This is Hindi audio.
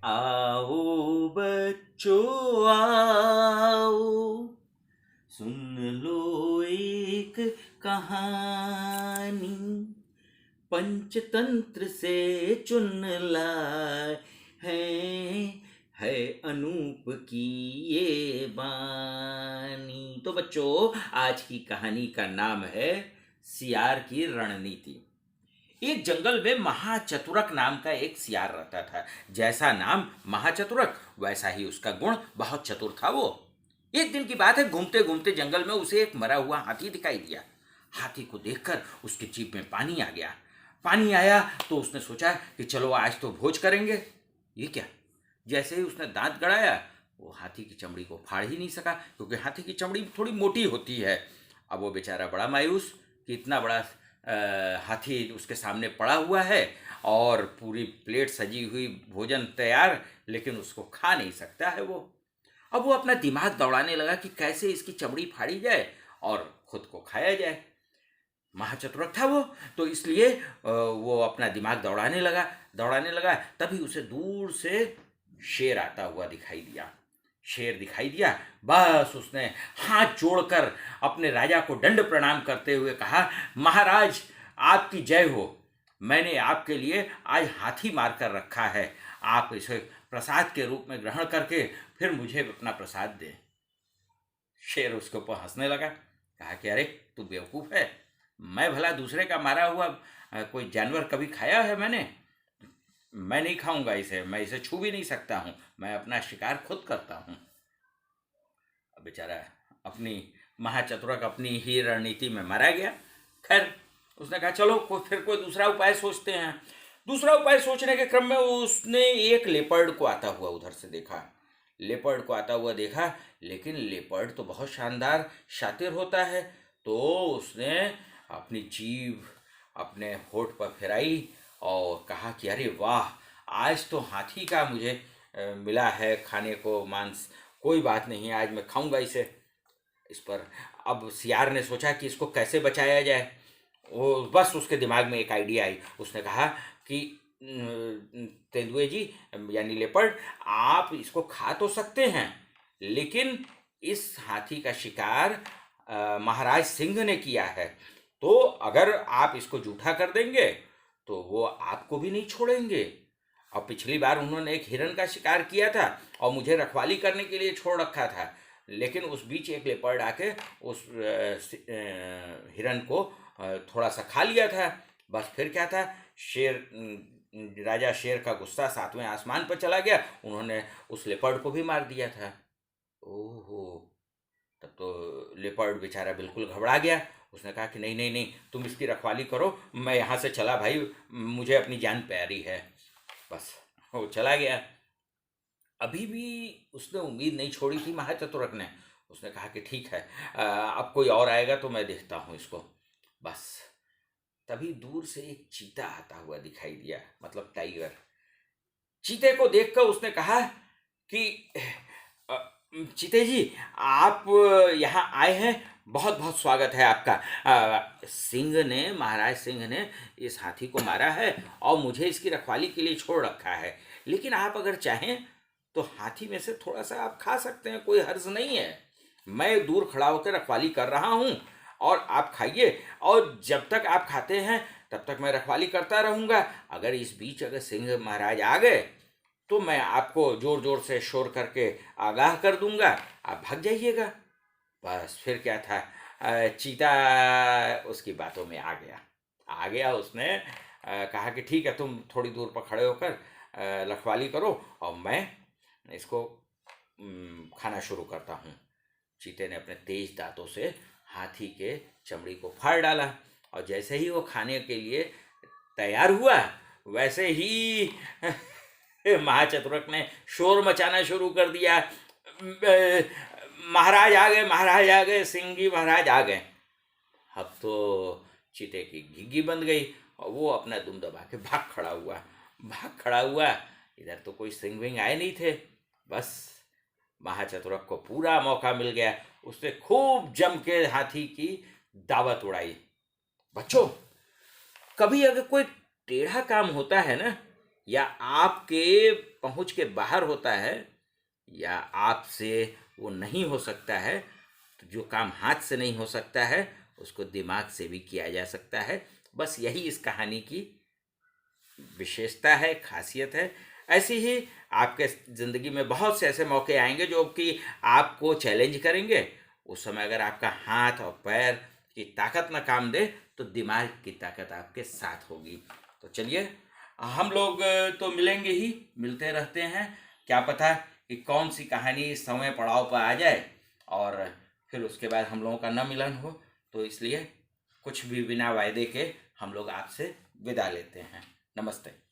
आओ बच्चों आओ, सुन लो एक कहानी, पंचतंत्र से चुन लाए है अनूप की ये बानी। तो बच्चों, आज की कहानी का नाम है सियार की रणनीति। एक जंगल में महाचतुरक नाम का एक सियार रहता था। जैसा नाम महाचतुरक, वैसा ही उसका गुण, बहुत चतुर था वो। एक दिन की बात है, घूमते घूमते जंगल में उसे एक मरा हुआ हाथी दिखाई दिया। हाथी को देखकर उसकी जीभ में पानी आ गया। पानी आया तो उसने सोचा कि चलो आज तो भोज करेंगे। ये क्या, जैसे ही उसने दांत गड़ाया, वो हाथी की चमड़ी को फाड़ ही नहीं सका, क्योंकि हाथी की चमड़ी थोड़ी मोटी होती है। अब वो बेचारा बड़ा मायूस कि इतना बड़ा हाथी उसके सामने पड़ा हुआ है और पूरी प्लेट सजी हुई, भोजन तैयार, लेकिन उसको खा नहीं सकता है वो। अब वो अपना दिमाग दौड़ाने लगा कि कैसे इसकी चमड़ी फाड़ी जाए और खुद को खाया जाए। महाचतुरक था वो, तो इसलिए वो अपना दिमाग दौड़ाने लगा। तभी उसे दूर से शेर आता हुआ दिखाई दिया। शेर दिखाई दिया, बस उसने हाथ जोड़कर अपने राजा को दंड प्रणाम करते हुए कहा, महाराज आपकी जय हो। मैंने आपके लिए आज हाथी मार कर रखा है। आप इसे प्रसाद के रूप में ग्रहण करके फिर मुझे अपना प्रसाद दें। शेर उसके ऊपर हंसने लगा, कहा कि अरे तू बेवकूफ़ है, मैं भला दूसरे का मारा हुआ कोई जानवर कभी खाया है मैंने? मैं नहीं खाऊंगा इसे, मैं इसे छू भी नहीं सकता हूँ, मैं अपना शिकार खुद करता हूँ। अब बेचारा अपनी महाचतुरक अपनी ही रणनीति में मारा गया। खैर, उसने कहा चलो फिर कोई दूसरा उपाय सोचते हैं। दूसरा उपाय सोचने के क्रम में उसने एक लेपर्ड को आता हुआ उधर से देखा। लेपर्ड को आता हुआ देखा, लेकिन लेपर्ड तो बहुत शानदार शातिर होता है। तो उसने अपनी जीभ अपने होठ पर फिराई और कहा कि अरे वाह, आज तो हाथी का मुझे मिला है खाने को मांस, कोई बात नहीं, आज मैं खाऊंगा इसे। इस पर अब सियार ने सोचा कि इसको कैसे बचाया जाए। वो बस उसके दिमाग में एक आइडिया आई। उसने कहा कि तेंदुए जी, यानी लेपर्ड, आप इसको खा तो सकते हैं, लेकिन इस हाथी का शिकार महाराज सिंह ने किया है। तो अगर आप इसको जूठा कर देंगे तो वो आपको भी नहीं छोड़ेंगे। अब पिछली बार उन्होंने एक हिरन का शिकार किया था और मुझे रखवाली करने के लिए छोड़ रखा था, लेकिन उस बीच एक लेपर्ड आके उस हिरन को थोड़ा सा खा लिया था। बस फिर क्या था, राजा शेर का गुस्सा सातवें आसमान पर चला गया, उन्होंने उस लेपर्ड को भी मार दिया था। ओहो, तब तो लेपर्ड बेचारा बिल्कुल घबरा गया। उसने कहा कि नहीं नहीं नहीं, तुम इसकी रखवाली करो, मैं यहाँ से चला भाई, मुझे अपनी जान प्यारी है। बस वो चला गया। अभी भी उसने उम्मीद नहीं छोड़ी थी महाचतुरक ने। उसने कहा कि ठीक है, अब कोई और आएगा तो मैं देखता हूँ इसको। बस तभी दूर से एक चीता आता हुआ दिखाई दिया, मतलब टाइगर। चीते को देखकर उसने कहा कि "अ, चीते जी, आप यहाँ आए हैं, बहुत बहुत स्वागत है आपका। सिंह ने, महाराज सिंह ने इस हाथी को मारा है और मुझे इसकी रखवाली के लिए छोड़ रखा है, लेकिन आप अगर चाहें तो हाथी में से थोड़ा सा आप खा सकते हैं, कोई हर्ज नहीं है। मैं दूर खड़ा होकर रखवाली कर रहा हूँ और आप खाइए, और जब तक आप खाते हैं तब तक मैं रखवाली करता रहूँगा। अगर इस बीच अगर सिंह महाराज आ गए तो मैं आपको जोर जोर से शोर करके आगाह कर दूंगा, आप भाग जाइएगा। बस फिर क्या था, चीता उसकी बातों में आ गया। उसने कहा कि ठीक है, तुम थोड़ी दूर पर खड़े होकर रखवाली करो और मैं इसको खाना शुरू करता हूँ। चीते ने अपने तेज दांतों से हाथी के चमड़ी को फाड़ डाला, और जैसे ही वो खाने के लिए तैयार हुआ, वैसे ही महाचतुरक ने शोर मचाना शुरू कर दिया। महाराज आ गए, महाराज आ गए, सिंह जी महाराज आ गए। अब तो चीते की घिघी बंद गई और वो अपना दुम दबा के भाग खड़ा हुआ। इधर तो कोई सिंह विंग आए नहीं थे। बस महाचतुरक को पूरा मौका मिल गया, उसने खूब जम के हाथी की दावत उड़ाई। बच्चों, कभी अगर कोई टेढ़ा काम होता है ना, या आपके पहुँच के बाहर होता है या आपसे वो नहीं हो सकता है, तो जो काम हाथ से नहीं हो सकता है उसको दिमाग से भी किया जा सकता है। बस यही इस कहानी की विशेषता है, खासियत है। ऐसे ही आपके ज़िंदगी में बहुत से ऐसे मौके आएंगे जो कि आपको चैलेंज करेंगे। उस समय अगर आपका हाथ और पैर की ताकत ना काम दे तो दिमाग की ताकत आपके साथ होगी। तो चलिए, हम लोग तो मिलेंगे ही, मिलते रहते हैं। क्या पता कि कौन सी कहानी समय पड़ाव पर आ जाए और फिर उसके बाद हम लोगों का न मिलन हो। तो इसलिए कुछ भी बिना वायदे के हम लोग आपसे विदा लेते हैं। नमस्ते।